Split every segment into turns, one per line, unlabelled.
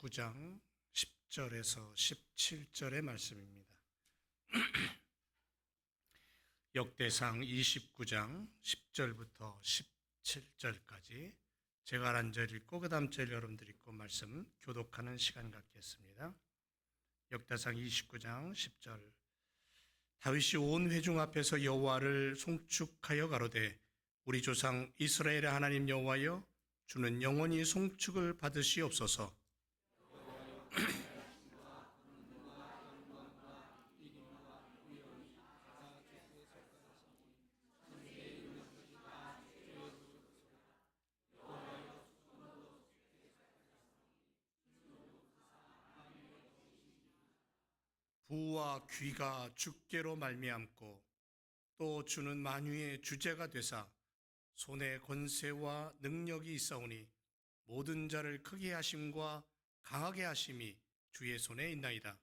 29장 10절에서 17절의 말씀입니다. 역대상 29장 10절부터 17절까지 제가 한 절 읽고 그 다음 절 여러분들 읽고 말씀 교독하는 시간 갖겠습니다. 역대상 29장 10절. 다윗이 온 회중 앞에서 여호와를 송축하여 가로되 우리 조상 이스라엘의 하나님 여호와여, 주는 영원히 송축을 받으시옵소서. 부와 귀가 주께로 말미암고 또 주는 만유의 주제가 되사 손에 권세와 능력이 있사오니 모든 자를 크게 하심과 강하게 하심이 주의 손에 있나이다.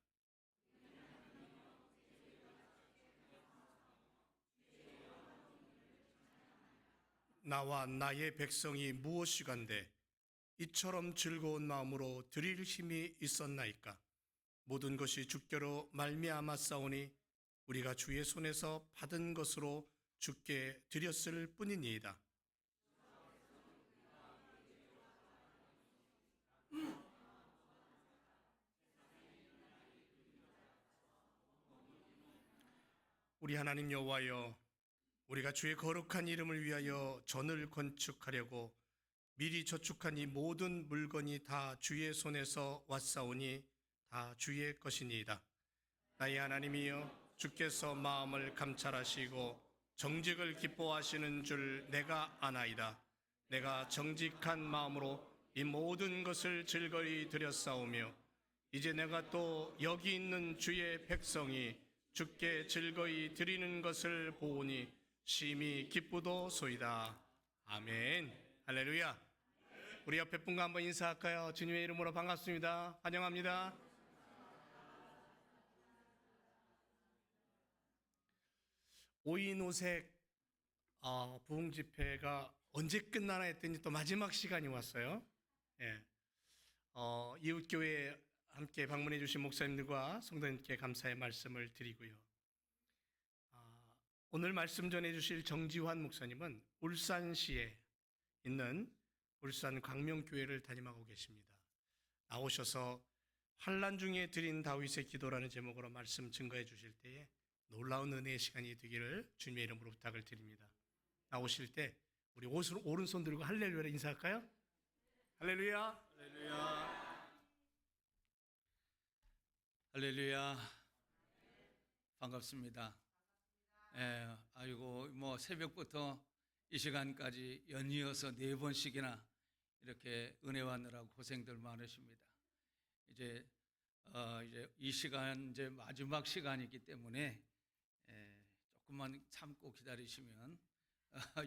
나와 나의 백성이 무엇이간데 이처럼 즐거운 마음으로 드릴 힘이 있었나이까. 모든 것이 주께로 말미암았사오니 우리가 주의 손에서 받은 것으로 주께 드렸을 뿐이니이다. 우리 하나님 여호와여, 우리가 주의 거룩한 이름을 위하여 전을 건축하려고 미리 저축한 이 모든 물건이 다 주의 손에서 왔사오니 다 주의 것이니이다. 나의 하나님이여, 주께서 마음을 감찰하시고 정직을 기뻐하시는 줄 내가 아나이다. 내가 정직한 마음으로 이 모든 것을 즐거이 드렸사오며 이제 내가 또 여기 있는 주의 백성이 주께 즐거이 드리는 것을 보오니 심히 기쁘도소이다. 아멘. 할렐루야. 우리 옆에 분과 한번 인사할까요? 주님의 이름으로 반갑습니다. 환영합니다. 오인오색 부흥 집회가 언제 끝나나 했더니 또 마지막 시간이 왔어요. 예. 이웃교회 함께 방문해 주신 목사님들과 성도님께 감사의 말씀을 드리고요. 오늘 말씀 전해 주실 정지환 목사님은 울산시에 있는 울산 광명교회를 담임하고 계십니다. 나오셔서 환난 중에 드린 다윗의 기도라는 제목으로 말씀 증거해 주실 때에 놀라운 은혜의 시간이 되기를 주님의 이름으로 부탁을 드립니다. 나오실 때 우리 오른손 들고 할렐루야 인사할까요? 할렐루야.
할렐루야. 할렐루야. 반갑습니다. 아이고 뭐 새벽부터 이 시간까지 연이어서 4번씩이나 이렇게 은혜 받느라고 고생들 많으십니다. 이제 이 시간 이제 마지막 시간이기 때문에 조금만 참고 기다리시면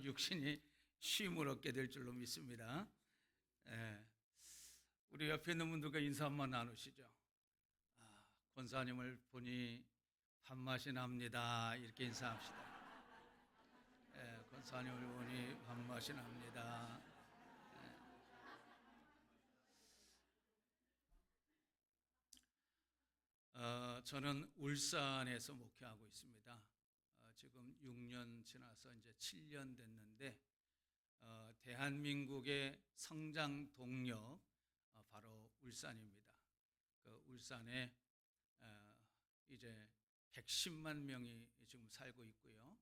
육신이 쉼을 얻게 될 줄로 믿습니다. 우리 옆에 있는 분들과 인사 한번 나누시죠. 권사님을 보니 밥맛이 납니다. 이렇게 인사합시다. 권사님을 보니 밥맛이 납니다. 저는 울산에서 목회하고 있습니다. 지금 6년 지나서 이제 7년 됐는데 대한민국의 성장 동력 바로 울산입니다. 그 울산에 이제 110만 명이 지금 살고 있고요.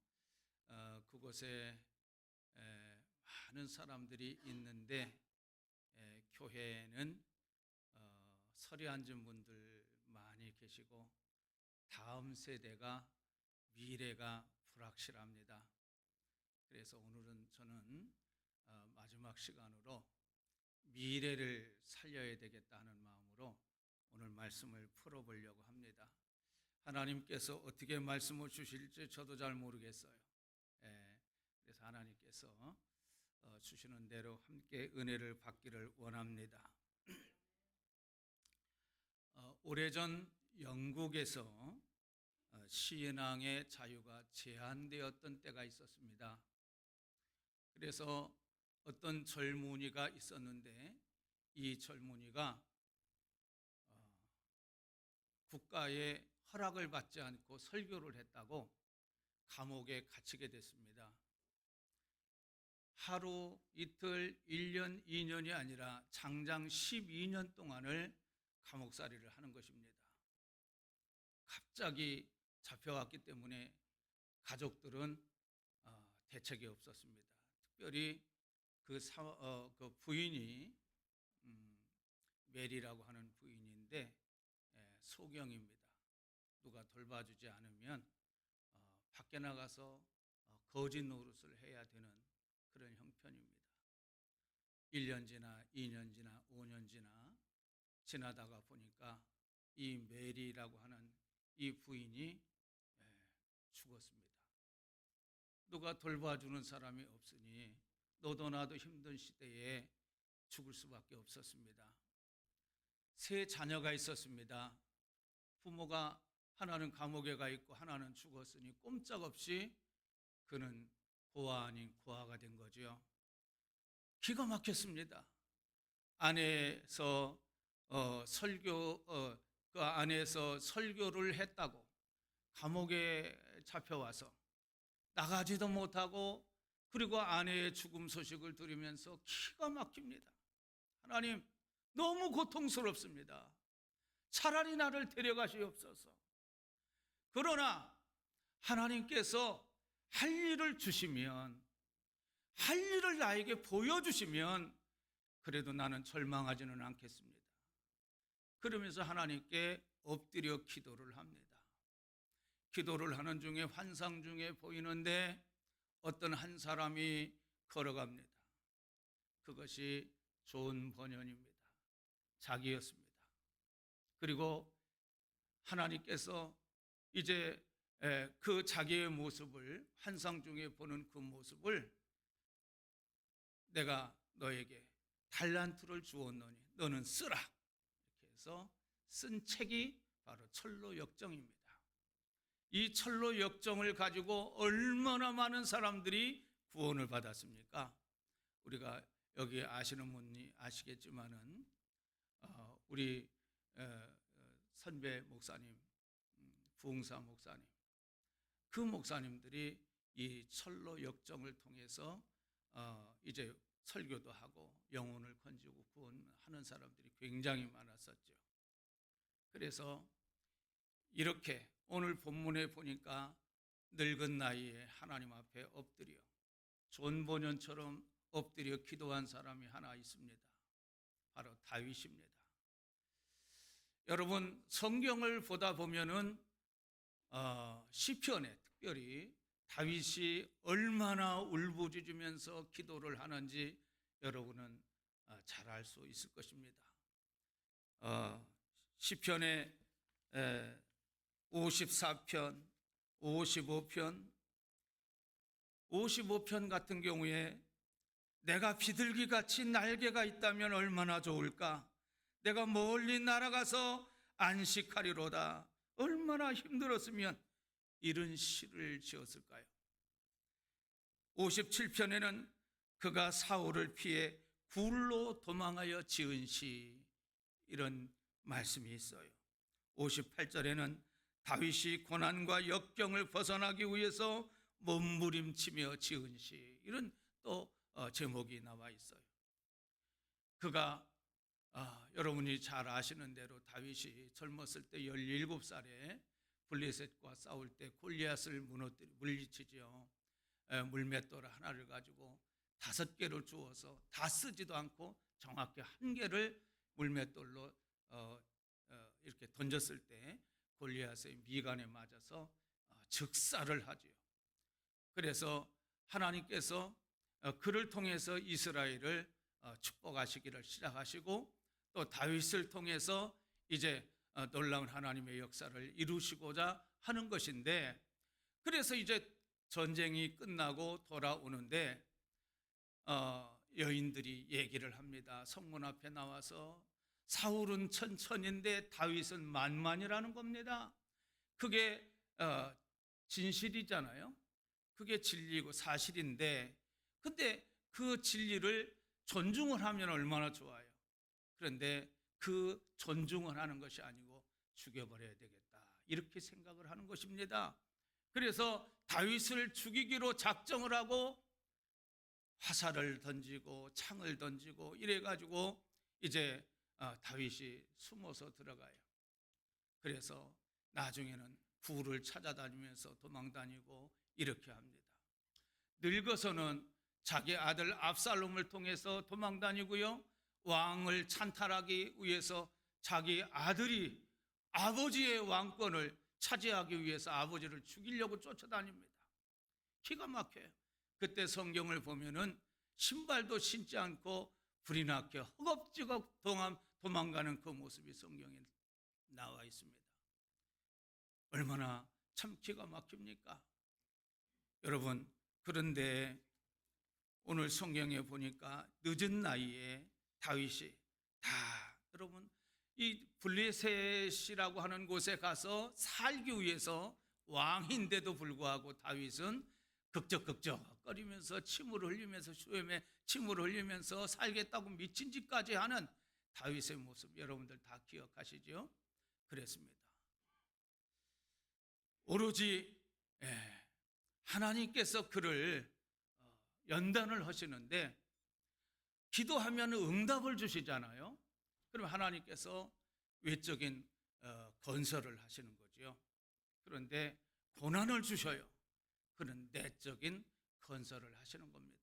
그곳에 많은 사람들이 있는데 교회는 서리 앉은 분들 많이 계시고 다음 세대가 미래가 불확실합니다. 그래서 오늘은 저는 마지막 시간으로 미래를 살려야 되겠다는 마음으로 오늘 말씀을 풀어보려고 합니다. 하나님께서 어떻게 말씀을 주실지 저도 잘 모르겠어요. 그래서 하나님께서 주시는 대로 함께 은혜를 받기를 원합니다. 오래전 영국에서 신앙의 자유가 제한되었던 때가 있었습니다. 그래서 어떤 젊은이가 있었는데 이 젊은이가 국가의 허락을 받지 않고 설교를 했다고 감옥에 갇히게 됐습니다. 하루, 이틀, 1년, 2년이 아니라 장장 12년 동안을 감옥살이를 하는 것입니다. 갑자기 잡혀왔기 때문에 가족들은 대책이 없었습니다. 특별히 그 부인이 메리라고 하는 부인인데 소경입니다. 누가 돌봐주지 않으면 밖에 나가서 거지 노릇을 해야 되는 그런 형편입니다. 1년 지나 2년 지나 5년 지나다가 보니까 이 메리라고 하는 이 부인이 죽었습니다. 누가 돌봐주는 사람이 없으니 너도 나도 힘든 시대에 죽을 수밖에 없었습니다. 세 자녀가 있었습니다. 부모가 하나는 감옥에 가 있고 하나는 죽었으니 꼼짝없이 그는 고아 아닌 고아가 된 거죠. 기가 막혔습니다. 안에서 그 안에서 설교를 했다고 감옥에 잡혀와서 나가지도 못하고 그리고 아내의 죽음 소식을 들으면서 기가 막힙니다. 하나님, 너무 고통스럽습니다. 차라리 나를 데려가시옵소서. 그러나 하나님께서 할 일을 주시면, 할 일을 나에게 보여주시면 그래도 나는 절망하지는 않겠습니다. 그러면서 하나님께 엎드려 기도를 합니다. 기도를 하는 중에 환상 중에 보이는데 어떤 한 사람이 걸어갑니다. 그것이 존 버년입니다. 자기였습니다. 그리고 하나님께서 이제 그 자기의 모습을 환상 중에 보는 그 모습을 내가 너에게 달란트를 주었노니 너는 쓰라 이렇게 해서 쓴 책이 바로 철로 역정입니다. 이 철로 역정을 가지고 얼마나 많은 사람들이 구원을 받았습니까? 우리가 여기 아시는 분이 아시겠지만은 우리 선배 목사님, 부흥사 목사님, 그 목사님들이 이 철로 역정을 통해서 이제 설교도 하고 영혼을 건지고 구원하는 사람들이 굉장히 많았었죠. 그래서 이렇게 오늘 본문에 보니까 늙은 나이에 하나님 앞에 엎드려 존 버년처럼 엎드려 기도한 사람이 하나 있습니다. 바로 다윗입니다. 여러분, 성경을 보다 보면은 시편에 특별히 다윗이 얼마나 울부짖으면서 기도를 하는지 여러분은 잘 알 수 있을 것입니다. 시편에 54편, 55편 같은 경우에 내가 비둘기같이 날개가 있다면 얼마나 좋을까? 내가 멀리 날아가서 안식하리로다. 얼마나 힘들었으면 이런 시를 지었을까요? 57편에는 그가 사울을 피해 굴로 도망하여 지은 시, 이런 말씀이 있어요. 58절에는 다윗이 고난과 역경을 벗어나기 위해서 몸부림치며 지은 시, 이런 또 제목이 나와 있어요. 그가 여러분이 잘 아시는 대로 다윗이 젊었을 때 17살에 블레셋과 싸울 때 골리앗을 물리치죠. 물맷돌 하나를 가지고 5개를 주어서 다 쓰지도 않고 정확히 1개를 물맷돌로 이렇게 던졌을 때 골리앗의 미간에 맞아서 즉사를 하죠. 그래서 하나님께서 그를 통해서 이스라엘을 축복하시기를 시작하시고 또 다윗을 통해서 이제 놀라운 하나님의 역사를 이루시고자 하는 것인데, 그래서 이제 전쟁이 끝나고 돌아오는데 여인들이 얘기를 합니다. 성문 앞에 나와서 사울은 천천인데 다윗은 만만이라는 겁니다. 그게 진실이잖아요. 그게 진리고 사실인데, 근데 그 진리를 존중을 하면 얼마나 좋아요. 그런데 그 존중을 하는 것이 아니고 죽여버려야 되겠다, 이렇게 생각을 하는 것입니다. 그래서 다윗을 죽이기로 작정을 하고 화살을 던지고 창을 던지고 이래가지고 이제 다윗이 숨어서 들어가요. 그래서 나중에는 굴을 찾아다니면서 도망다니고 이렇게 합니다. 늙어서는 자기 아들 압살롬을 통해서 도망다니고요, 왕을 찬탈하기 위해서 자기 아들이 아버지의 왕권을 차지하기 위해서 아버지를 죽이려고 쫓아다닙니다. 기가 막혀요. 그때 성경을 보면은 신발도 신지 않고 불이 나게 허겁지겁 도망가는 그 모습이 성경에 나와 있습니다. 얼마나 참 기가 막힙니까? 여러분, 그런데 오늘 성경에 보니까 늦은 나이에 다윗이 여러분, 이 블레셋이라고 하는 곳에 가서 살기 위해서 왕인데도 불구하고 다윗은 극적극적거리면서 침을 흘리면서 수염에 침을 흘리면서 살겠다고 미친 짓까지 하는 다윗의 모습, 여러분들 다 기억하시죠? 그랬습니다. 오로지 하나님께서 그를 연단을 하시는데, 기도하면 응답을 주시잖아요. 그럼 하나님께서 외적인 건설을 하시는 거죠. 그런데 고난을 주셔요. 그런 내적인 건설을 하시는 겁니다.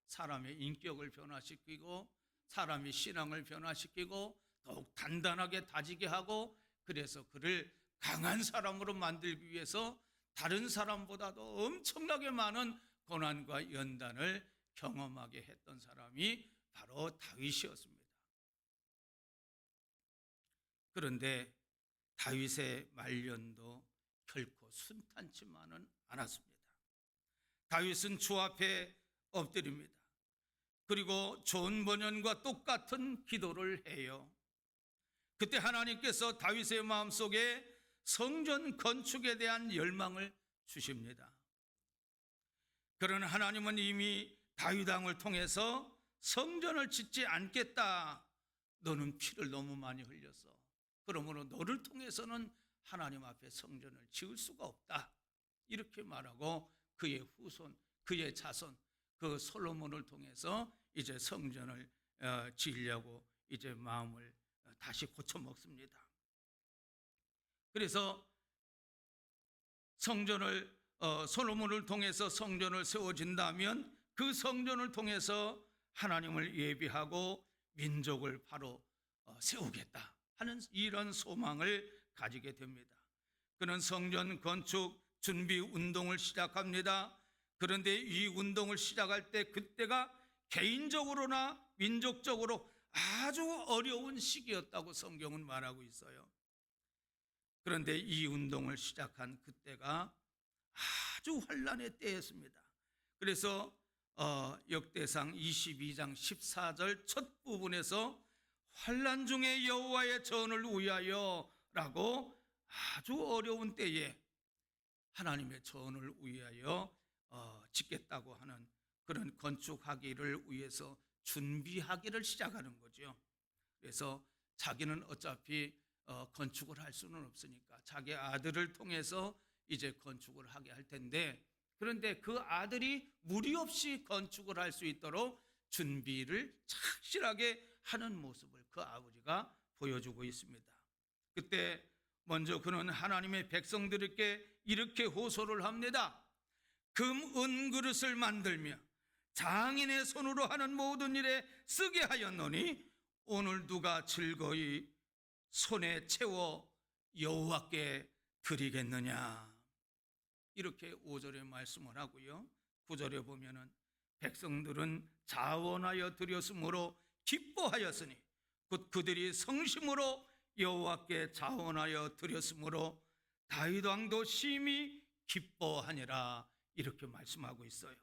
사람의 인격을 변화시키고 사람의 신앙을 변화시키고 더욱 단단하게 다지게 하고, 그래서 그를 강한 사람으로 만들기 위해서 다른 사람보다도 엄청나게 많은 고난과 연단을 경험하게 했던 사람이 바로 다윗이었습니다. 그런데 다윗의 말년도 결코 순탄치만은 않았습니다. 다윗은 주 앞에 엎드립니다. 그리고 좋은 번연과 똑같은 기도를 해요. 그때 하나님께서 다윗의 마음속에 성전 건축에 대한 열망을 주십니다. 그러나 하나님은 이미 다윗 왕을 통해서 성전을 짓지 않겠다, 너는 피를 너무 많이 흘렸어, 그러므로 너를 통해서는 하나님 앞에 성전을 지을 수가 없다, 이렇게 말하고 그의 후손, 그의 자손, 그 솔로몬을 통해서 이제 성전을 지으려고 이제 마음을 다시 고쳐 먹습니다. 그래서 성전을 솔로몬을 통해서 성전을 세워진다면 그 성전을 통해서 하나님을 예비하고 민족을 바로 세우겠다 하는 이런 소망을 가지게 됩니다. 그는 성전 건축 준비 운동을 시작합니다. 그런데 이 운동을 시작할 때 그때가 개인적으로나 민족적으로 아주 어려운 시기였다고 성경은 말하고 있어요. 그런데 이 운동을 시작한 그때가 아주 환란의 때였습니다. 그래서 역대상 22장 14절 첫 부분에서 환란 중에 여호와의 전을 위하여 라고 아주 어려운 때에 하나님의 전을 위하여 짓겠다고 하는 그런 건축하기를 위해서 준비하기를 시작하는 거죠. 그래서 자기는 어차피 건축을 할 수는 없으니까 자기 아들을 통해서 이제 건축을 하게 할 텐데, 그런데 그 아들이 무리 없이 건축을 할 수 있도록 준비를 착실하게 하는 모습을 그 아버지가 보여주고 있습니다. 그때 먼저 그는 하나님의 백성들에게 이렇게 호소를 합니다. 금, 은 그릇을 만들며 장인의 손으로 하는 모든 일에 쓰게 하였노니 오늘 누가 즐거이 손에 채워 여호와께 드리겠느냐, 이렇게 5절에 말씀을 하고요. 9절에 보면은 백성들은 자원하여 드렸으므로 기뻐하였으니 곧 그들이 성심으로 여호와께 자원하여 드렸으므로 다윗 왕도 심히 기뻐하니라, 이렇게 말씀하고 있어요.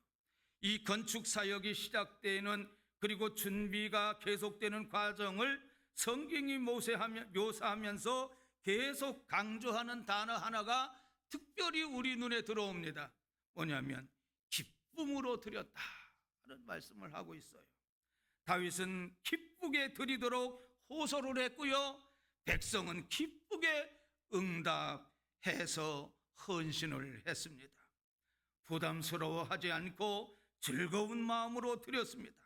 이 건축 사역이 시작되는, 그리고 준비가 계속되는 과정을 성경이 묘사하면서 계속 강조하는 단어 하나가 특별히 우리 눈에 들어옵니다. 뭐냐면 기쁨으로 드렸다 하는 말씀을 하고 있어요. 다윗은 기쁘게 드리도록 호소를 했고요, 백성은 기쁘게 응답해서 헌신을 했습니다. 부담스러워하지 않고 즐거운 마음으로 드렸습니다.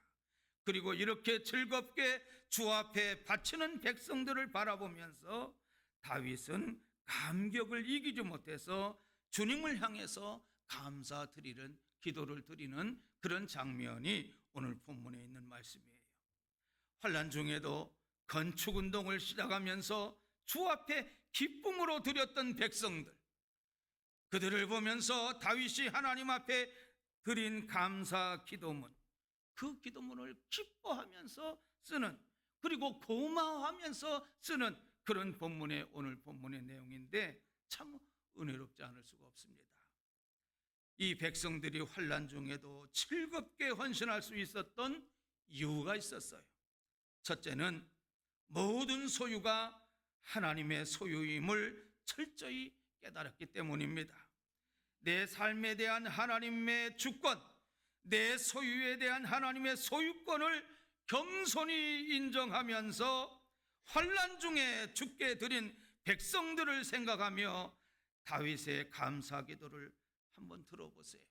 그리고 이렇게 즐겁게 주 앞에 바치는 백성들을 바라보면서 다윗은 감격을 이기지 못해서 주님을 향해서 감사드리는 기도를 드리는 그런 장면이 오늘 본문에 있는 말씀이에요. 환난 중에도 건축 운동을 시작하면서 주 앞에 기쁨으로 드렸던 백성들, 그들을 보면서 다윗이 하나님 앞에 드린 감사 기도문, 그 기도문을 기뻐하면서 쓰는, 그리고 고마워하면서 쓰는 그런 본문의 오늘 본문의 내용인데 참 은혜롭지 않을 수가 없습니다. 이 백성들이 환난 중에도 즐겁게 헌신할 수 있었던 이유가 있었어요. 첫째는 모든 소유가 하나님의 소유임을 철저히 깨달았기 때문입니다. 내 삶에 대한 하나님의 주권, 내 소유에 대한 하나님의 소유권을 겸손히 인정하면서 환난 중에 주께 드린 백성들을 생각하며 다윗의 감사 기도를 한번 들어보세요.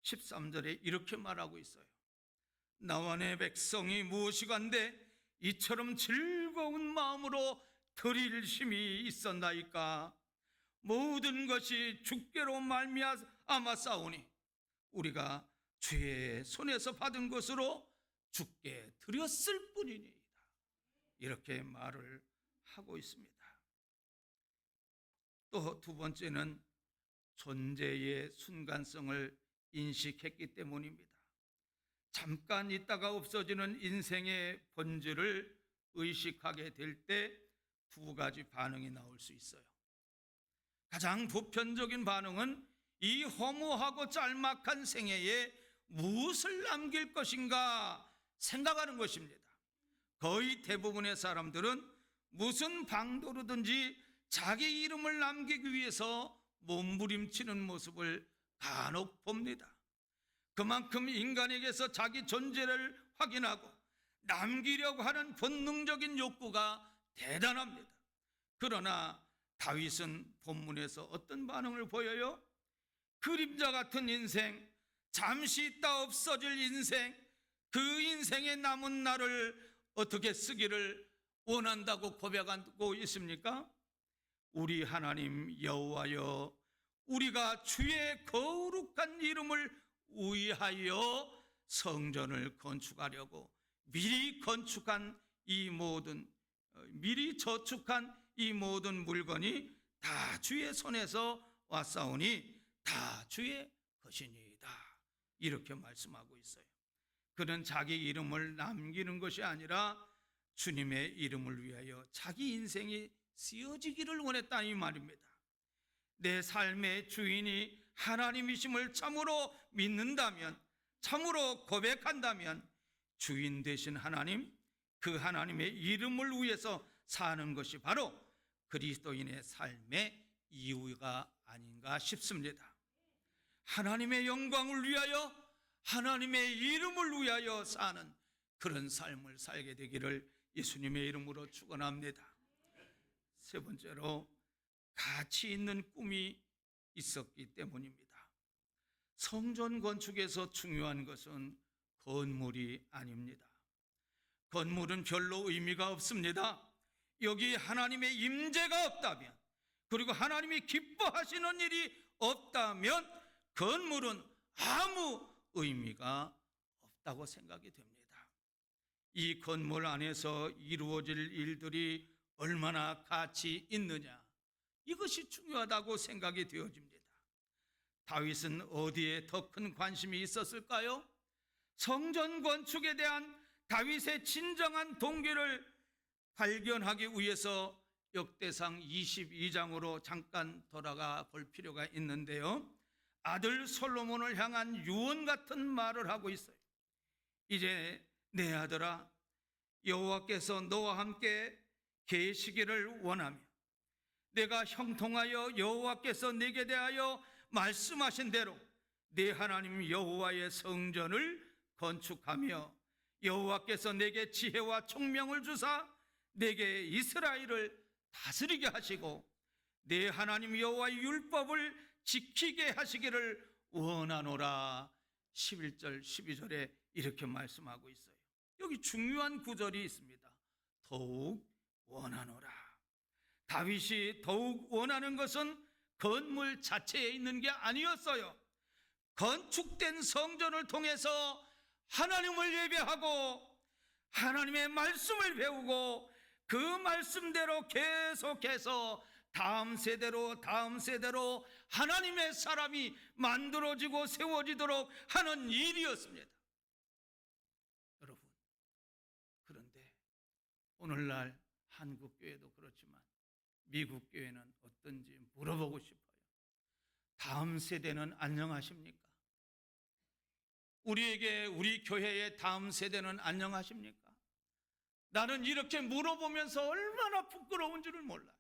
13절에 이렇게 말하고 있어요. 나와 내 백성이 무엇이간데 이처럼 즐거운 마음으로 드릴 힘이 있었나이까. 모든 것이 주께로 말미암아 싸우니 우리가 주의 손에서 받은 것으로 주께 드렸을 뿐이니이다. 이렇게 말을 하고 있습니다. 또 두 번째는 존재의 순간성을 인식했기 때문입니다. 잠깐 있다가 없어지는 인생의 본질을 의식하게 될 때 두 가지 반응이 나올 수 있어요. 가장 보편적인 반응은 이 허무하고 짤막한 생애에 무엇을 남길 것인가 생각하는 것입니다. 거의 대부분의 사람들은 무슨 방도로든지 자기 이름을 남기기 위해서 몸부림치는 모습을 간혹 봅니다. 그만큼 인간에게서 자기 존재를 확인하고 남기려고 하는 본능적인 욕구가 대단합니다. 그러나 다윗은 본문에서 어떤 반응을 보여요? 그림자 같은 인생, 잠시 있다 없어질 인생, 그 인생의 남은 날을 어떻게 쓰기를 원한다고 고백하고 있습니까? 우리 하나님 여호와여, 우리가 주의 거룩한 이름을 위하여 성전을 건축하려고 미리 저축한 이 모든 물건이 다 주의 손에서 왔사오니 다 주의 것이니이다. 이렇게 말씀하고 있어요. 그는 자기 이름을 남기는 것이 아니라 주님의 이름을 위하여 자기 인생이 쓰여지기를 원했다 이 말입니다. 내 삶의 주인이 하나님이심을 참으로 믿는다면, 참으로 고백한다면 주인 되신 하나님, 그 하나님의 이름을 위해서 사는 것이 바로 그리스도인의 삶의 이유가 아닌가 싶습니다. 하나님의 영광을 위하여, 하나님의 이름을 위하여 사는 그런 삶을 살게 되기를 예수님의 이름으로 축원합니다. 세 번째로 가치 있는 꿈이 있었기 때문입니다. 성전 건축에서 중요한 것은 건물이 아닙니다. 건물은 별로 의미가 없습니다. 여기 하나님의 임재가 없다면, 그리고 하나님이 기뻐하시는 일이 없다면 건물은 아무 의미가 없다고 생각이 됩니다. 이 건물 안에서 이루어질 일들이 얼마나 가치 있느냐, 이것이 중요하다고 생각이 되어집니다. 다윗은 어디에 더 큰 관심이 있었을까요? 성전 건축에 대한 다윗의 진정한 동기를 발견하기 위해서 역대상 22장으로 잠깐 돌아가 볼 필요가 있는데요, 아들 솔로몬을 향한 유언 같은 말을 하고 있어요. 이제 내 아들아, 여호와께서 너와 함께 계시기를 원하며 내가 형통하여 여호와께서 내게 대하여 말씀하신 대로 내 하나님 여호와의 성전을 건축하며 여호와께서 내게 지혜와 총명을 주사 내게 이스라엘을 다스리게 하시고 내 하나님 여호와의 율법을 지키게 하시기를 원하노라. 11절 12절에 이렇게 말씀하고 있어요. 여기 중요한 구절이 있습니다. 더욱 원하노라. 다윗이 더욱 원하는 것은 건물 자체에 있는 게 아니었어요. 건축된 성전을 통해서 하나님을 예배하고 하나님의 말씀을 배우고 그 말씀대로 계속해서 다음 세대로 하나님의 사람이 만들어지고 세워지도록 하는 일이었습니다. 여러분, 그런데 오늘날 한국 교회도 그렇지만 미국 교회는 어떤지 물어보고 싶어요. 다음 세대는 안녕하십니까? 우리 교회의 다음 세대는 안녕하십니까? 나는 이렇게 물어보면서 얼마나 부끄러운 줄을 몰라요.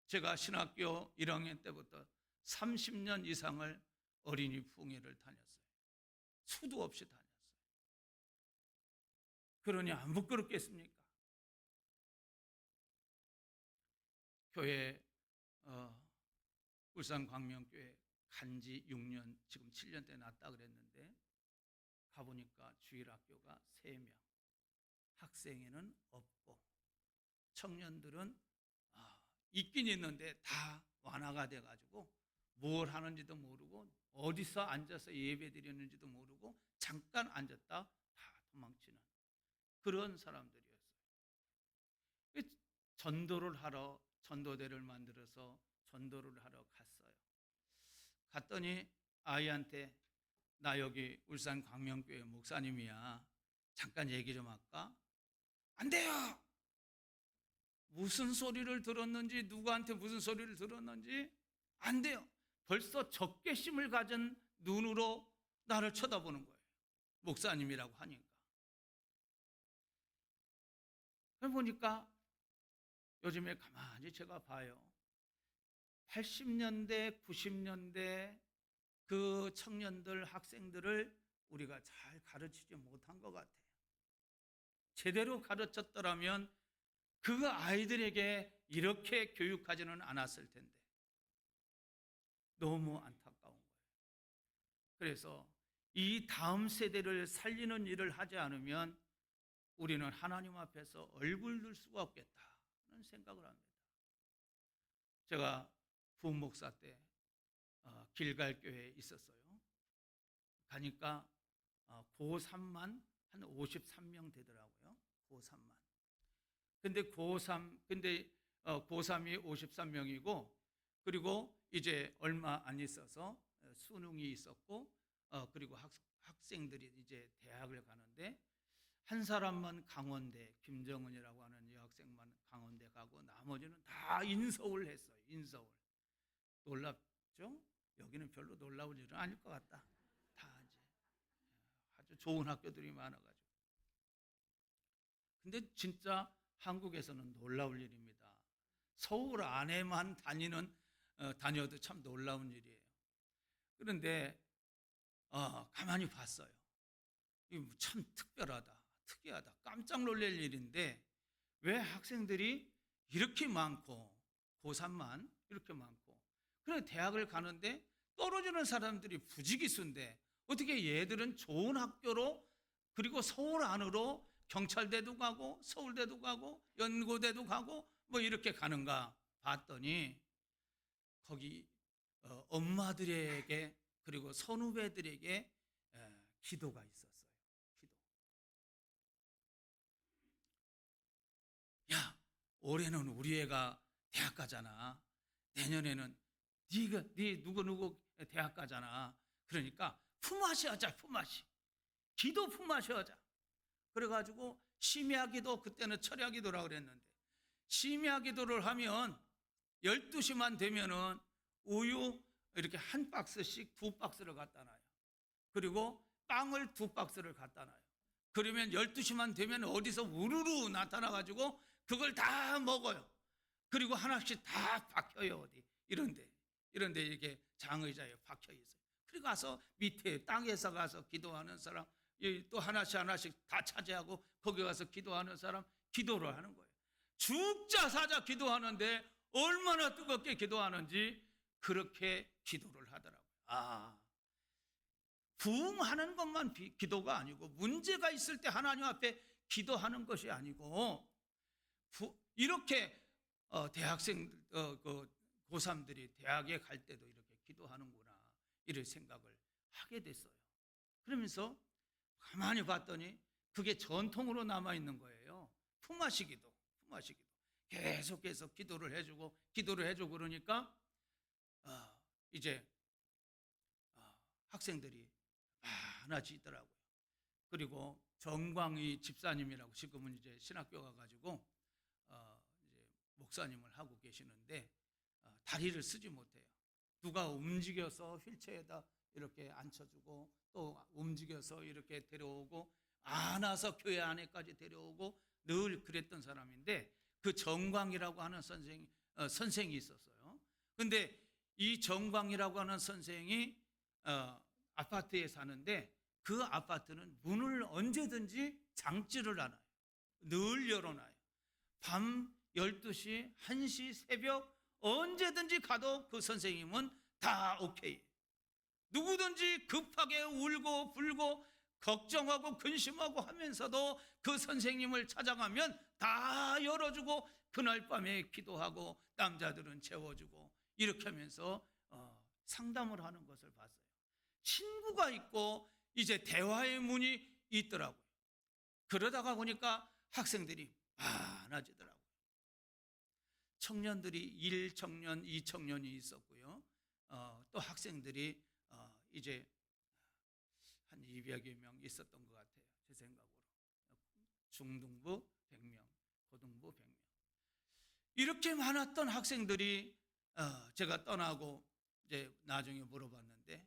제가 신학교 1학년 때부터 30년 이상을 어린이 부흥회를 다녔어요. 수도 없이 다녔어요. 그러니 안 부끄럽겠습니까? 교회 울산 광명교회 간지 6년, 지금 7년째 났다 그랬는데 가보니까 주일학교가 3명, 학생회는 없고 청년들은 있긴 있는데 다 완화가 돼가지고 뭘 하는지도 모르고 어디서 앉아서 예배 드렸는지도 모르고 잠깐 앉았다 다 도망치는 그런 사람들이었어요. 전도를 하러 전도대를 만들어서 전도를 하러 갔어요. 갔더니 아이한테 나 여기 울산 광명교회 목사님이야. 잠깐 얘기 좀 할까? 안 돼요. 무슨 소리를 들었는지 누구한테 무슨 소리를 들었는지 안 돼요. 벌써 적개심을 가진 눈으로 나를 쳐다보는 거예요. 목사님이라고 하니까. 그래 보니까 요즘에 가만히 제가 봐요. 80년대, 90년대 그 청년들, 학생들을 우리가 잘 가르치지 못한 것 같아요. 제대로 가르쳤더라면 그 아이들에게 이렇게 교육하지는 않았을 텐데 너무 안타까운 거예요. 그래서 이 다음 세대를 살리는 일을 하지 않으면 우리는 하나님 앞에서 얼굴 들 수가 없겠다는 생각을 합니다. 제가 부목사 때 길갈교회에 있었어요. 가니까 고3만 한 53명 되더라고요. 고3만. 근데 고3이 53명이고 그리고 이제 얼마 안 있어서 수능이 있었고 그리고 학생들이 이제 대학을 가는데 한 사람만 강원대, 김정은이라고 하는 여학생만 강원대 가고 나머지는 다 인서울 했어요. 인서울. 놀랍죠? 여기는 별로 놀라운 일은 아닐 것 같다. 다 이제 아주 좋은 학교들이 많아가지고. 근데 진짜 한국에서는 놀라울 일입니다. 서울 안에만 다녀도 참 놀라운 일이에요. 그런데 가만히 봤어요. 이거 참 특별하다, 특이하다, 깜짝 놀랄 일인데 왜 학생들이 이렇게 많고 고3만 이렇게 많고 그래 대학을 가는데 떨어지는 사람들이 부지기수인데 어떻게 얘들은 좋은 학교로 그리고 서울 안으로 경찰대도 가고 서울대도 가고 연고대도 가고 뭐 이렇게 가는가 봤더니 거기 엄마들에게 그리고 선후배들에게 기도가 있었어요. 기도. 야, 올해는 우리 애가 대학 가잖아. 내년에는 네 누구 대학 가잖아. 그러니까 품앗이 하자, 품앗이. 기도 품앗이 하자. 그래가지고 심야기도 그때는 철야기도라고 그랬는데 심야기도를 하면 12시만 되면은 우유 이렇게 한 박스씩 2박스를 갖다 놔요. 그리고 빵을 2박스를 갖다 놔요. 그러면 12시만 되면 어디서 우르르 나타나가지고 그걸 다 먹어요. 그리고 하나씩 다 박혀요. 어디 이런데 이게 장의자에 박혀 있어요. 그리고 가서 밑에 땅에서 가서 기도하는 사람 또 하나씩 다 차지하고 거기 가서 기도하는 사람 기도를 하는 거예요. 죽자 사자 기도하는데 얼마나 뜨겁게 기도하는지 그렇게 기도를 하더라고요. 부흥하는 것만 기도가 아니고 문제가 있을 때 하나님 앞에 기도하는 것이 아니고 이렇게 대학생 고3들이 대학에 갈 때도 이렇게 기도하는구나 이런 생각을 하게 됐어요. 그러면서 가만히 봤더니 그게 전통으로 남아 있는 거예요. 품앗이 기도. 계속해서 기도를 해주고 그러니까 이제 학생들이 많아지더라고요. 그리고 정광희 집사님이라고 지금은 이제 신학교 가가지고 이제 목사님을 하고 계시는데 다리를 쓰지 못해요. 누가 움직여서 휠체어에다 이렇게 앉혀주고 또 움직여서 이렇게 데려오고 안아서 교회 안에까지 데려오고 늘 그랬던 사람인데 그 정광이라고 하는 선생이 있었어요. 근데 이 정광이라고 하는 선생이 아파트에 사는데 그 아파트는 문을 언제든지 장치를 놔요. 늘 열어놔요. 밤 12시, 1시, 새벽 언제든지 가도 그 선생님은 다 오케이. 누구든지 급하게 울고 불고 걱정하고 근심하고 하면서도 그 선생님을 찾아가면 다 열어주고 그날 밤에 기도하고 남자들은 재워주고 이렇게 하면서 상담을 하는 것을 봤어요. 친구가 있고 이제 대화의 문이 있더라고요. 그러다가 보니까 학생들이 많아지더라고요. 청년들이 1청년, 2청년이 있었고요. 또 학생들이 이제 한 200여 명 있었던 것 같아요. 제 생각으로. 중등부 100명, 고등부 100명. 이렇게 많았던 학생들이 제가 떠나고 이제 나중에 물어봤는데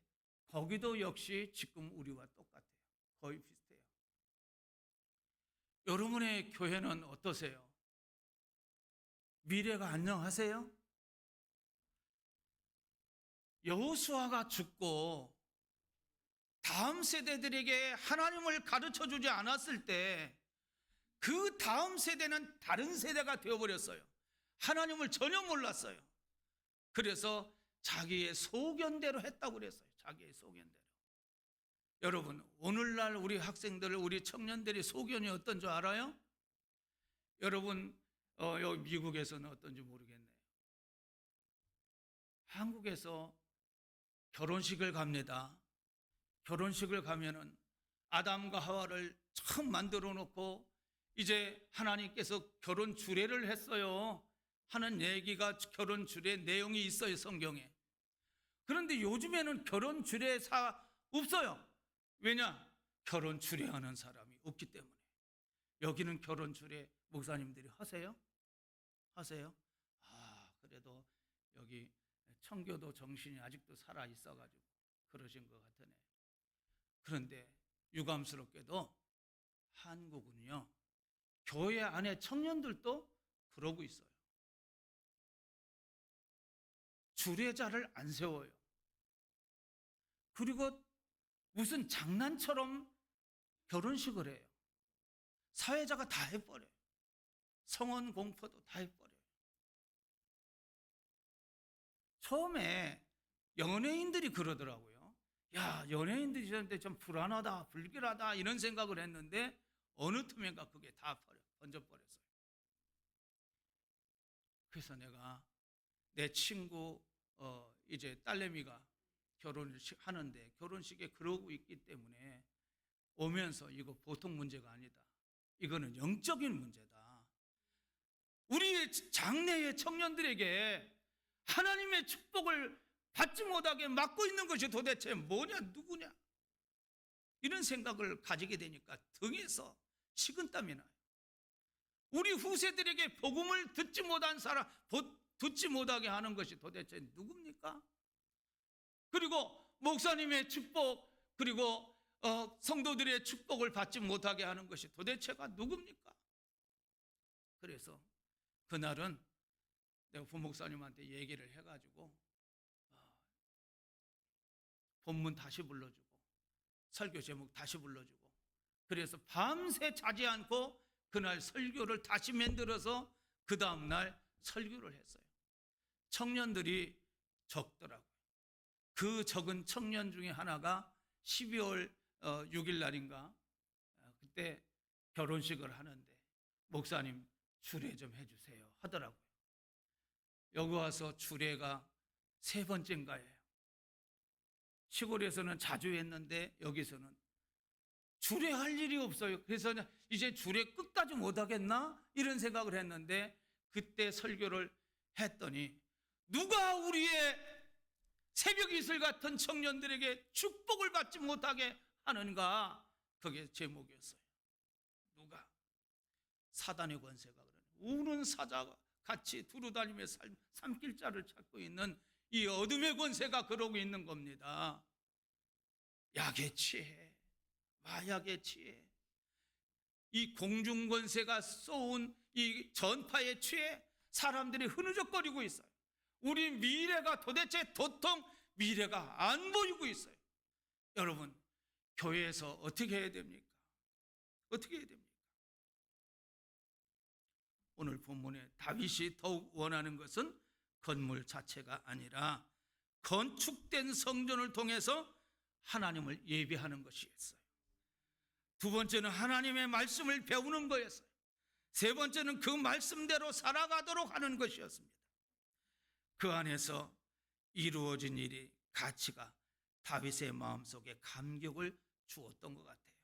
거기도 역시 지금 우리와 똑같아요. 거의 비슷해요. 여러분의 교회는 어떠세요? 미래가 안녕하세요? 여호수아가 죽고 다음 세대들에게 하나님을 가르쳐 주지 않았을 때 그 다음 세대는 다른 세대가 되어버렸어요. 하나님을 전혀 몰랐어요. 그래서 자기의 소견대로 했다고 그랬어요. 자기의 소견대로. 여러분, 오늘날 우리 학생들, 우리 청년들의 소견이 어떤 줄 알아요? 여러분, 여기 미국에서는 어떤지 모르겠네요. 한국에서 결혼식을 갑니다. 결혼식을 가면은 아담과 하와를 처음 만들어 놓고 이제 하나님께서 결혼 주례를 했어요 하는 얘기가 결혼 주례 내용이 있어요, 성경에. 그런데 요즘에는 결혼 주례사 없어요. 왜냐? 결혼 주례하는 사람이 없기 때문에. 여기는 결혼 주례 목사님들이 하세요? 하세요? 그래도 여기 청교도 정신이 아직도 살아 있어가지고 그러신 것 같으네. 그런데 유감스럽게도 한국은요, 교회 안에 청년들도 그러고 있어요. 주례자를 안 세워요. 그리고 무슨 장난처럼 결혼식을 해요. 사회자가 다 해버려요. 성혼 공포도 다 해버려요. 처음에 연예인들이 그러더라고요. 야, 연예인들이 저한테 좀 불안하다, 불길하다 이런 생각을 했는데 어느 틈엔가 그게 다 번져버렸어요. 그래서 내가 내 친구 이제 딸내미가 결혼을 하는데 결혼식에 그러고 있기 때문에 오면서 이거 보통 문제가 아니다. 이거는 영적인 문제다. 우리의 장래의 청년들에게 하나님의 축복을 받지 못하게 막고 있는 것이 도대체 뭐냐, 누구냐? 이런 생각을 가지게 되니까 등에서 식은땀이 나요. 우리 후세들에게 복음을 듣지 못하게 하는 것이 도대체 누굽니까? 그리고 목사님의 축복, 그리고 성도들의 축복을 받지 못하게 하는 것이 도대체가 누굽니까? 그래서 그날은 내가 부목사님한테 얘기를 해가지고 본문 다시 불러주고 설교 제목 다시 불러주고 그래서 밤새 자지 않고 그날 설교를 다시 만들어서 그 다음날 설교를 했어요. 청년들이 적더라고요. 그 적은 청년 중에 하나가 12월 6일 날인가 그때 결혼식을 하는데 목사님 주례 좀 해주세요 하더라고요. 여기 와서 주례가 3번째인가예요. 시골에서는 자주 했는데 여기서는 주례할 일이 없어요. 그래서 이제 주례 끝까지 못하겠나 이런 생각을 했는데 그때 설교를 했더니 누가 우리의 새벽 이슬 같은 청년들에게 축복을 받지 못하게 하는가, 그게 제목이었어요. 누가? 사단의 권세가 그러네. 우는 사자가 같이 두루다니며 삼킬자를 찾고 있는 이 어둠의 권세가 그러고 있는 겁니다. 약의 치해, 마약의 치해, 이 공중 권세가 쏘은 이 전파의 치해, 사람들이 흐느적거리고 있어요. 우리 미래가 도대체 도통 미래가 안 보이고 있어요. 여러분, 교회에서 어떻게 해야 됩니까? 어떻게 해야 됩니까? 오늘 본문에 다윗이 더욱 원하는 것은 건물 자체가 아니라 건축된 성전을 통해서 하나님을 예배하는 것이었어요. 두 번째는 하나님의 말씀을 배우는 거였어요. 세 번째는 그 말씀대로 살아가도록 하는 것이었습니다. 그 안에서 이루어진 일이, 가치가 다윗의 마음속에 감격을 주었던 것 같아요.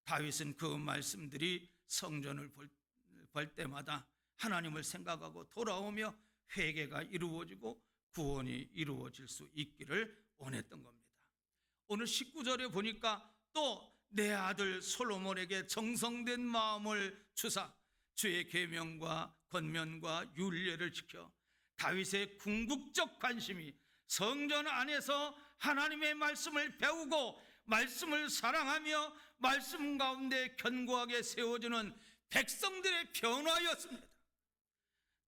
다윗은 그 말씀들이 성전을 볼 때마다 하나님을 생각하고 돌아오며 회개가 이루어지고 구원이 이루어질 수 있기를 원했던 겁니다. 오늘 19절에 보니까 또 내 아들 솔로몬에게 정성된 마음을 주사 주의 계명과 권면과 율례를 지켜 다윗의 궁극적 관심이 성전 안에서 하나님의 말씀을 배우고 말씀을 사랑하며 말씀 가운데 견고하게 세워주는 백성들의 변화였습니다.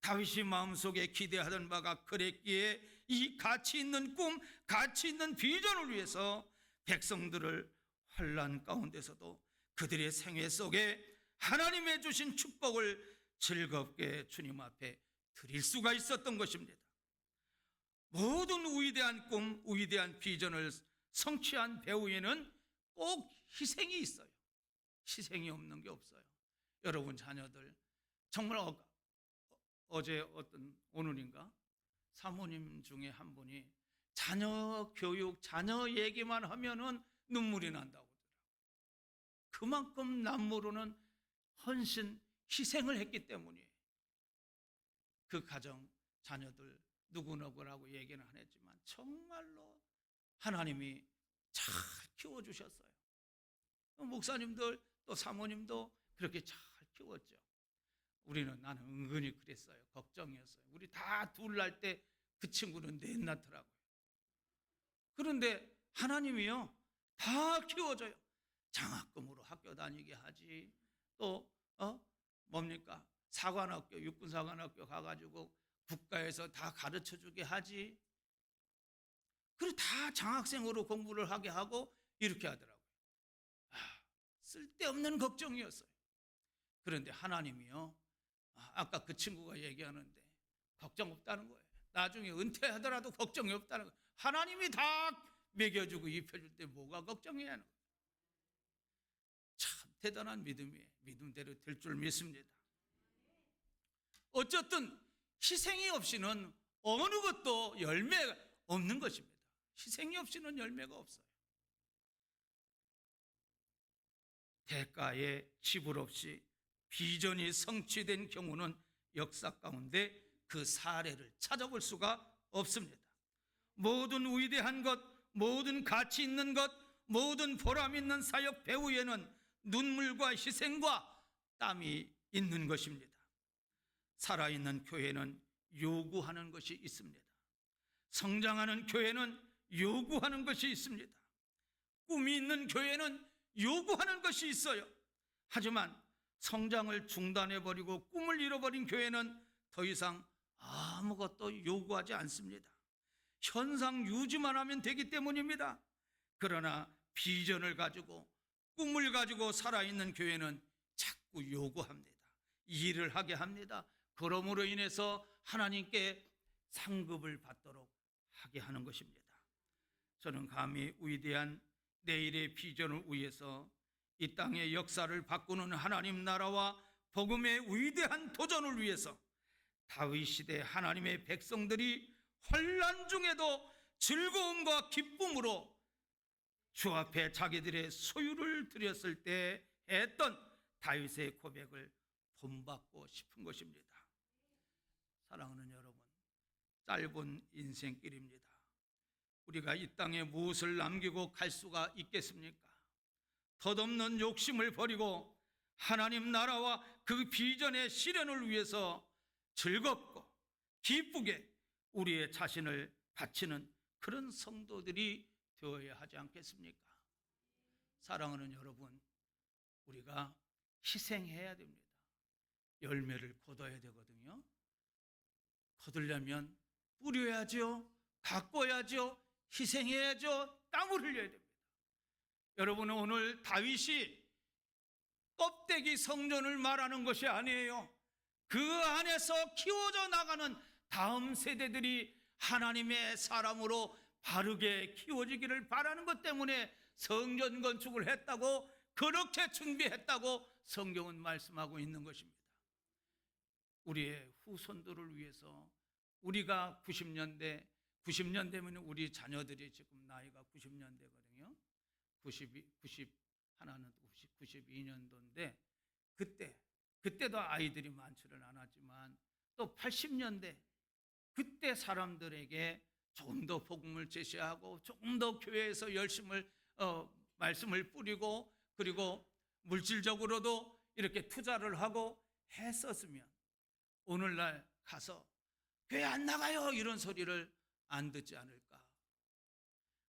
다윗이 마음속에 기대하던 바가 그랬기에 이 가치 있는 꿈, 가치 있는 비전을 위해서 백성들을 환난 가운데서도 그들의 생애 속에 하나님의 주신 축복을 즐겁게 주님 앞에 드릴 수가 있었던 것입니다. 모든 위대한 꿈, 위대한 비전을 성취한 배후에는 꼭 희생이 있어요. 희생이 없는 게 없어요. 여러분 자녀들 정말 어제 오늘인가 사모님 중에 한 분이 자녀 교육, 자녀 얘기만 하면은 눈물이 난다고 하더라고요. 그만큼 남모르는 헌신, 희생을 했기 때문이에요. 그 가정, 자녀들 누구누구라고 얘기는 안 했지만 정말로 하나님이 잘 키워주셨어요. 목사님들 또 사모님도 그렇게 잘 키웠죠. 나는 은근히 그랬어요. 걱정이었어요. 우리 다 둘 날 때 그 친구는 넷 낳더라고요. 그런데 하나님이요 다 키워줘요. 장학금으로 학교 다니게 하지, 또 뭡니까 사관학교, 육군사관학교 가가지고 국가에서 다 가르쳐주게 하지, 그리고 다 장학생으로 공부를 하게 하고 이렇게 하더라고요. 쓸데없는 걱정이었어요. 그런데 하나님이요, 아까 그 친구가 얘기하는데 걱정 없다는 거예요. 나중에 은퇴하더라도 걱정이 없다는 거예요. 하나님이 다 먹여주고 입혀줄 때 뭐가 걱정이야. 참 대단한 믿음이에요. 믿음대로 될 줄 믿습니다. 어쨌든 희생이 없이는 어느 것도 열매가 없는 것입니다. 희생이 없이는 열매가 없어요. 대가의 지불 없이 비전이 성취된 경우는 역사 가운데 그 사례를 찾아볼 수가 없습니다. 모든 위대한 것, 모든 가치 있는 것, 모든 보람 있는 사역 배후에는 눈물과 희생과 땀이 있는 것입니다. 살아있는 교회는 요구하는 것이 있습니다. 성장하는 교회는 요구하는 것이 있습니다. 꿈이 있는 교회는 요구하는 것이 있어요. 하지만 성장을 중단해버리고 꿈을 잃어버린 교회는 더 이상 아무것도 요구하지 않습니다. 현상 유지만 하면 되기 때문입니다. 그러나 비전을 가지고 꿈을 가지고 살아있는 교회는 자꾸 요구합니다. 일을 하게 합니다. 그러므로 인해서 하나님께 상급을 받도록 하게 하는 것입니다. 저는 감히 위대한 내일의 비전을 위해서 이 땅의 역사를 바꾸는 하나님 나라와 복음의 위대한 도전을 위해서 다윗 시대 하나님의 백성들이 환난 중에도 즐거움과 기쁨으로 주 앞에 자기들의 소유를 드렸을 때 했던 다윗의 고백을 본받고 싶은 것입니다. 사랑하는 여러분, 짧은 인생길입니다. 우리가 이 땅에 무엇을 남기고 갈 수가 있겠습니까? 덧없는 욕심을 버리고 하나님 나라와 그 비전의 실현을 위해서 즐겁고 기쁘게 우리의 자신을 바치는 그런 성도들이 되어야 하지 않겠습니까? 사랑하는 여러분, 우리가 희생해야 됩니다. 열매를 거둬야 되거든요. 거두려면 뿌려야죠, 가꿔야죠, 희생해야죠, 땀을 흘려야 됩니다. 여러분은 오늘 다윗이 껍데기 성전을 말하는 것이 아니에요. 그 안에서 키워져 나가는 다음 세대들이 하나님의 사람으로 바르게 키워지기를 바라는 것 때문에 성전 건축을 했다고, 그렇게 준비했다고 성경은 말씀하고 있는 것입니다. 우리의 후손들을 위해서 우리가 90년대면 우리 자녀들이 지금 나이가 90년대거든요. 92년도인데 그때도 아이들이 많지는 않았지만 또 80년대 그때 사람들에게 조금 더 복음을 제시하고 조금 더 교회에서 말씀을 뿌리고 그리고 물질적으로도 이렇게 투자를 하고 했었으면 오늘날 가서 교회 안 나가요 이런 소리를 안 듣지 않을까.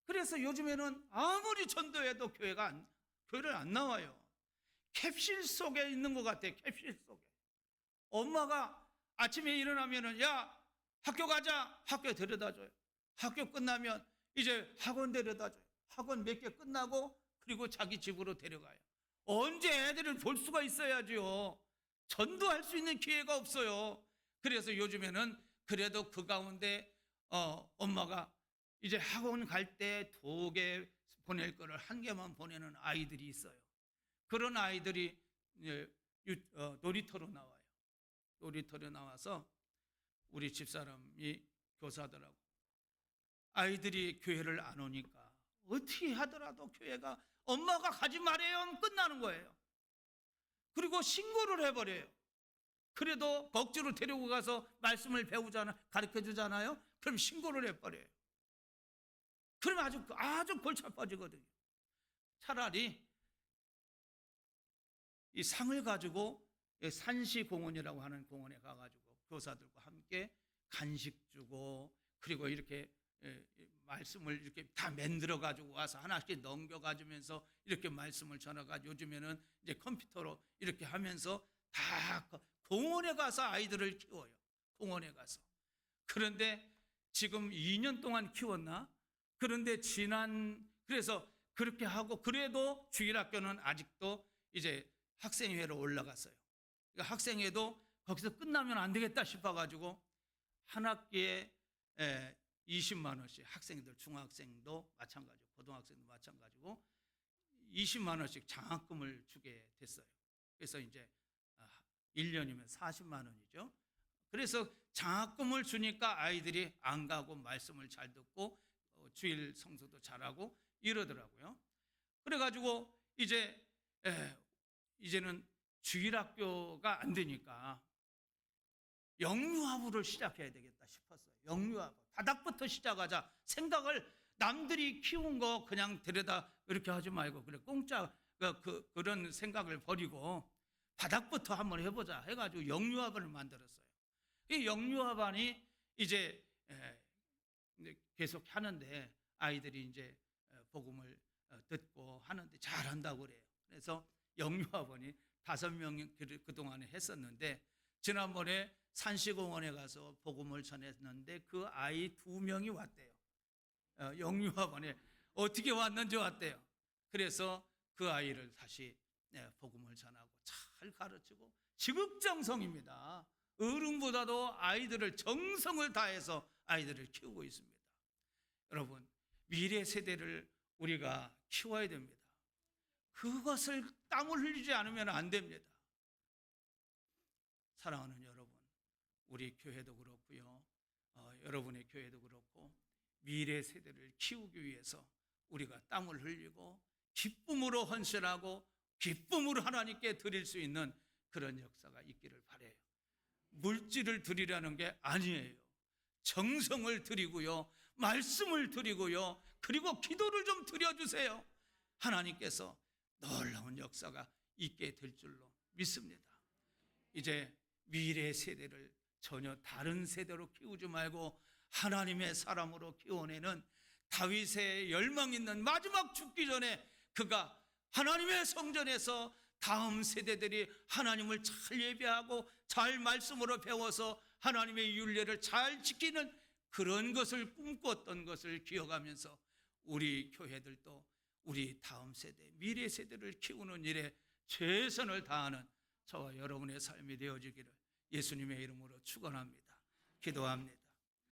그래서 요즘에는 아무리 전도해도 교회를 안 나와요. 캡슐 속에 있는 것 같아. 캡슐 속에. 엄마가 아침에 일어나면은 야 학교 가자. 학교에 데려다줘요. 학교 끝나면 이제 학원 데려다줘요. 학원 몇 개 끝나고 그리고 자기 집으로 데려가요. 언제 애들을 볼 수가 있어야죠. 전도할 수 있는 기회가 없어요. 그래서 요즘에는 그래도 그 가운데 엄마가 이제 학원 갈 때 2개 보낼 거를 1개만 보내는 아이들이 있어요. 그런 아이들이 놀이터로 나와요. 놀이터로 나와서 우리 집사람이 교사들하고 아이들이 교회를 안 오니까 어떻게 하더라도 교회가 엄마가 가지 말아요 하면 끝나는 거예요. 그리고 신고를 해버려요. 그래도 억지로 데리고 가서 말씀을 가르쳐 주잖아요. 그럼 신고를 해버려요. 그러면 아주 골치 아파지거든요. 차라리 이 상을 가지고 산시공원이라고 하는 공원에 가가지고 교사들과 함께 간식 주고 그리고 이렇게 말씀을 이렇게 다 만들어 가지고 와서 하나씩 넘겨 가지면서 이렇게 말씀을 전해가지고 요즘에는 이제 컴퓨터로 이렇게 하면서 다 공원에 가서 아이들을 키워요. 공원에 가서. 그런데 지금 2년 동안 키웠나? 그런데 그래서 그렇게 하고 그래도 주일학교는 아직도 이제 학생회로 올라갔어요. 그러니까 학생회도 거기서 끝나면 안 되겠다 싶어가지고 한 학기에 20만 원씩 학생들 중학생도 마찬가지고 고등학생도 마찬가지고 20만 원씩 장학금을 주게 됐어요. 그래서 이제 1년이면 40만 원이죠. 그래서 장학금을 주니까 아이들이 안 가고 말씀을 잘 듣고 주일 성수도 잘하고 이러더라고요. 그래가지고 이제는 주일학교가 안 되니까 영유아부를 시작해야 되겠다 싶었어요. 영유아부. 바닥부터 시작하자. 생각을 남들이 키운 거 그냥 데려다 이렇게 하지 말고 그래 공짜 그런 생각을 버리고 바닥부터 한번 해보자 해가지고 영유아반을 만들었어요. 이 영유아반이 이제 계속 하는데 아이들이 이제 복음을 듣고 하는데 잘한다고 그래요. 그래서 영유아반이 5명이 그동안에 했었는데 지난번에 산시공원에 가서 복음을 전했는데 그 아이 2명이 왔대요. 영유아반에 어떻게 왔는지 왔대요. 그래서 그 아이를 다시 복음을 전하고 잘 가르치고 지극정성입니다. 어른보다도 아이들을 정성을 다해서 아이들을 키우고 있습니다. 여러분, 미래 세대를 우리가 키워야 됩니다. 그것을 땀을 흘리지 않으면 안 됩니다. 사랑하는 여러분, 우리 교회도 그렇고요, 여러분의 교회도 그렇고, 미래 세대를 키우기 위해서 우리가 땀을 흘리고 기쁨으로 헌신하고 기쁨으로 하나님께 드릴 수 있는 그런 역사가 있기를 바라요. 물질을 드리라는 게 아니에요. 정성을 드리고요, 말씀을 드리고요, 그리고 기도를 좀 드려주세요. 하나님께서 놀라운 역사가 있게 될 줄로 믿습니다. 이제 미래 세대를 전혀 다른 세대로 키우지 말고 하나님의 사람으로 키워내는 다윗의 열망 있는 마지막 죽기 전에 그가 하나님의 성전에서 다음 세대들이 하나님을 잘 예배하고 잘 말씀으로 배워서 하나님의 율례를 잘 지키는 그런 것을 꿈꿨던 것을 기억하면서 우리 교회들도 우리 다음 세대, 미래 세대를 키우는 일에 최선을 다하는 저와 여러분의 삶이 되어지기를 예수님의 이름으로 축원합니다. 기도합니다.